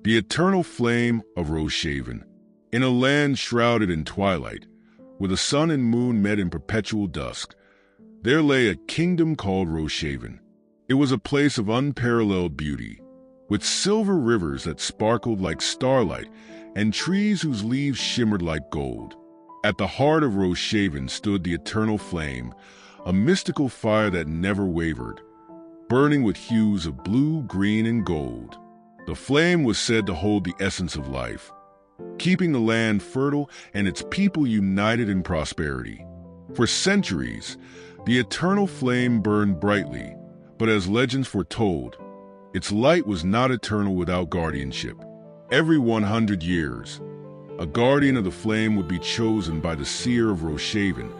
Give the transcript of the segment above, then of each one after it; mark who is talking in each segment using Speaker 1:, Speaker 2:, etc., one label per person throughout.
Speaker 1: The eternal flame of Roshavan. In a land shrouded in twilight, where the sun and moon met in perpetual dusk, there lay a kingdom called Roshavan. It was a place of unparalleled beauty, with silver rivers that sparkled like starlight and trees whose leaves shimmered like gold. At the heart of Roshavan stood the eternal flame, a mystical fire that never wavered, burning with hues of blue, green, and gold. The flame was said to hold the essence of life, keeping the land fertile and its people united in prosperity. For centuries, the eternal flame burned brightly, but as legends foretold, its light was not eternal without guardianship. Every 100 years, a guardian of the flame would be chosen by the seer of Roshavan,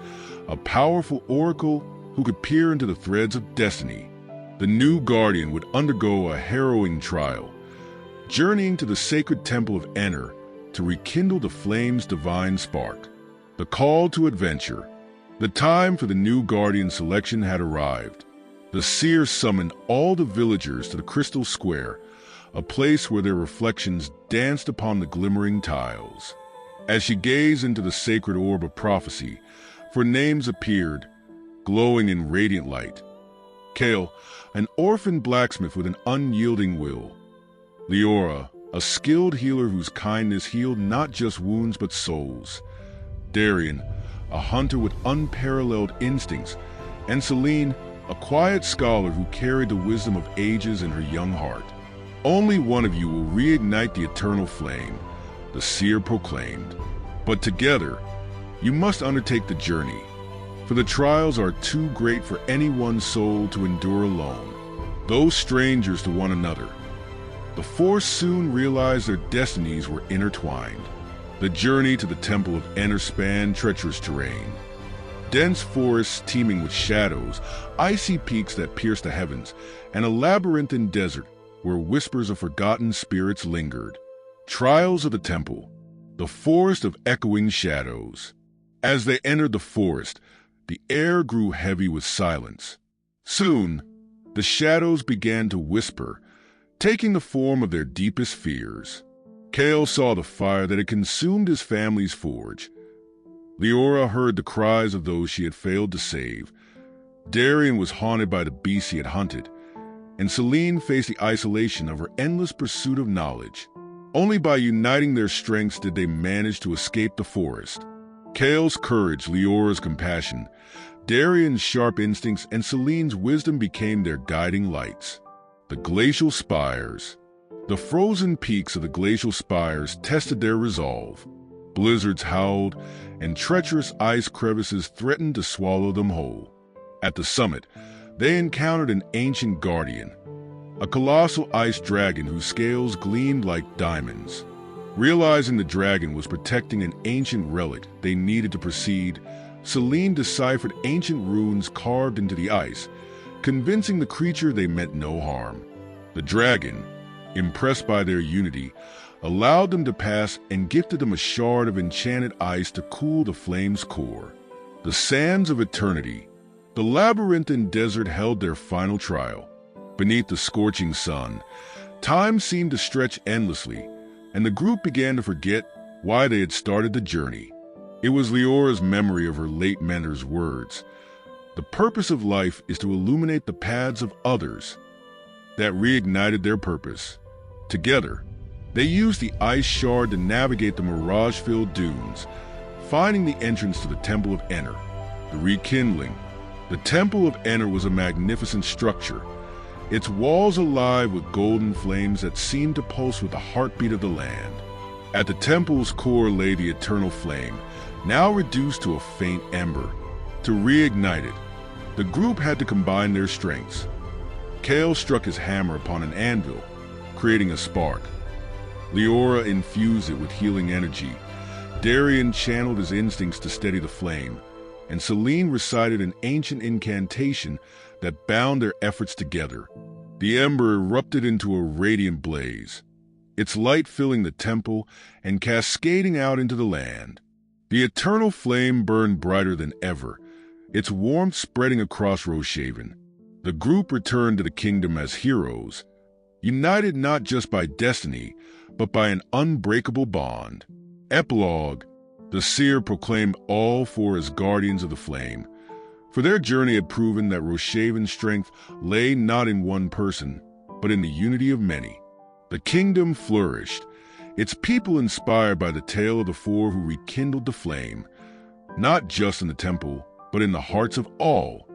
Speaker 1: a powerful oracle who could peer into the threads of destiny. The new guardian would undergo a harrowing trial, journeying to the sacred temple of Enner to rekindle the flame's divine spark. The call to adventure. The time for the new guardian selection had arrived. The seer summoned all the villagers to the crystal square, a place where their reflections danced upon the glimmering tiles. As she gazed into the sacred orb of prophecy, for names appeared, glowing in radiant light. Kael, an orphan blacksmith with an unyielding will. Liora, a skilled healer whose kindness healed not just wounds but souls. Darian, a hunter with unparalleled instincts. And Selene, a quiet scholar who carried the wisdom of ages in her young heart. Only one of you will reignite the eternal flame, the seer proclaimed. But together, you must undertake the journey, for the trials are too great for any one soul to endure alone. Though strangers to one another, the four soon realized their destinies were intertwined. The journey to the temple of Enner spanned treacherous terrain. Dense forests teeming with shadows, icy peaks that pierced the heavens, and a labyrinthine desert where whispers of forgotten spirits lingered. Trials of the temple, the forest of echoing shadows. As they entered the forest, the air grew heavy with silence. Soon, the shadows began to whisper, taking the form of their deepest fears. Kael saw the fire that had consumed his family's forge. Liora heard the cries of those she had failed to save. Darian was haunted by the beasts he had hunted, and Selene faced the isolation of her endless pursuit of knowledge. Only by uniting their strengths did they manage to escape the forest. Kael's courage, Liora's compassion, Darian's sharp instincts, and Selene's wisdom became their guiding lights. The glacial spires. The frozen peaks of the glacial spires tested their resolve. Blizzards howled, and treacherous ice crevices threatened to swallow them whole. At the summit, they encountered an ancient guardian, a colossal ice dragon whose scales gleamed like diamonds. Realizing the dragon was protecting an ancient relic they needed to proceed, Selene deciphered ancient runes carved into the ice, convincing the creature they meant no harm. The dragon, impressed by their unity, allowed them to pass and gifted them a shard of enchanted ice to cool the flame's core. The sands of eternity. The labyrinthine desert held their final trial. Beneath the scorching sun, time seemed to stretch endlessly, and the group began to forget why they had started the journey. It was Liora's memory of her late mentor's words. The purpose of life is to illuminate the paths of others, that reignited their purpose. Together, they used the ice shard to navigate the mirage-filled dunes, finding the entrance to the Temple of Enner. The rekindling. The Temple of Enner was a magnificent structure, its walls alive with golden flames that seemed to pulse with the heartbeat of the land. At the temple's core lay the eternal flame, now reduced to a faint ember. To reignite it, the group had to combine their strengths. Kael struck his hammer upon an anvil, creating a spark. Liora infused it with healing energy. Darian channeled his instincts to steady the flame, and Selene recited an ancient incantation that bound their efforts together. The ember erupted into a radiant blaze, its light filling the temple and cascading out into the land. The eternal flame burned brighter than ever, its warmth spreading across Roshavan. The group returned to the kingdom as heroes, united not just by destiny, but by an unbreakable bond. Epilogue. The seer proclaimed all four as guardians of the flame, for their journey had proven that Roshavan's strength lay not in one person, but in the unity of many. The kingdom flourished, its people inspired by the tale of the four who rekindled the flame, not just in the temple, but in the hearts of all